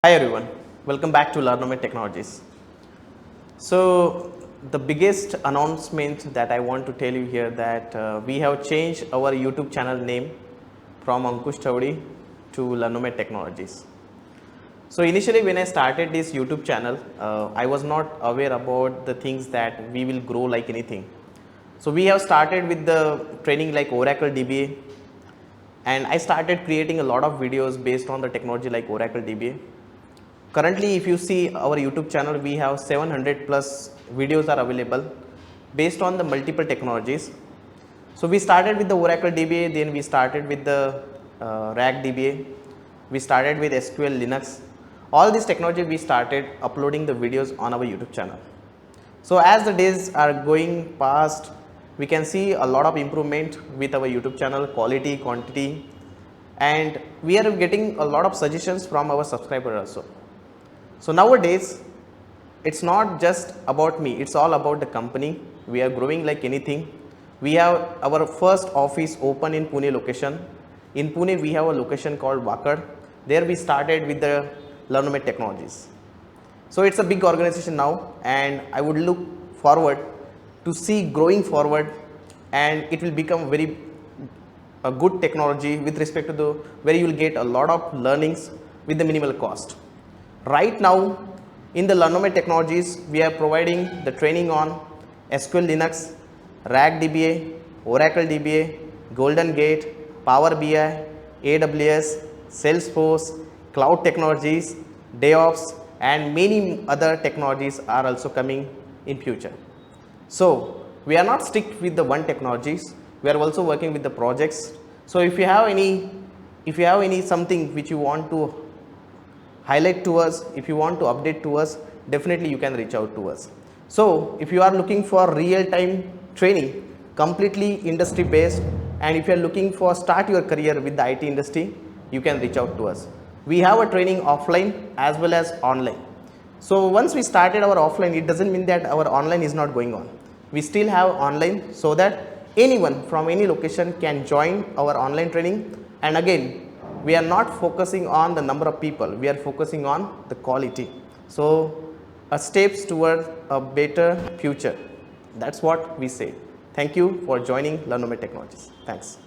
Hi everyone, welcome back to Learnomate Technologies. So the biggest announcement that I want to tell you here that we have changed our YouTube channel name from Ankush Chowdi to Learnomate Technologies. So initially when I started this YouTube channel, I was not aware about the things that we will grow like anything. So we have started with the training like Oracle DBA, and I started creating a lot of videos based on the technology like Oracle DBA. Currently, if you see our YouTube channel, we have 700 plus videos are available based on the multiple technologies. So we started with the Oracle DBA, then we started with the RAG DBA, we started with SQL Linux. All these technology we started uploading the videos on our YouTube channel. So as the days are going past, we can see a lot of improvement with our YouTube channel, quality, quantity, and we are getting a lot of suggestions from our subscribers also. So nowadays, it's not just about me, it's all about the company. We are growing like anything. We have our first office open in Pune location. In Pune, we have a location called Wakad. There we started with the Learnomate Technologies. So it's a big organization now, and I would look forward to see growing forward, and it will become a good technology with respect to the where you will get a lot of learnings with the minimal cost. Right now, in the Learnomate Technologies, we are providing the training on SQL Linux, RAG DBA, Oracle DBA, Golden Gate, Power BI, AWS, Salesforce, cloud technologies, DevOps, and many other technologies are also coming in future. So we are not strict with the one technologies. We are also working with the projects. So if you have any something which you want to highlight to us, if you want to update to us, definitely you can reach out to us. So if you are looking for real-time training, completely industry based, and if you are looking for start your career with the IT industry, you can reach out to us. We have a training offline as well as online. So once we started our offline, it doesn't mean that our online is not going on. We still have online so that anyone from any location can join our online training. And again, we are not focusing on the number of people, we are focusing on the quality. So steps toward a better future. That's what we say. Thank you for joining Learnomate Technologies. Thanks.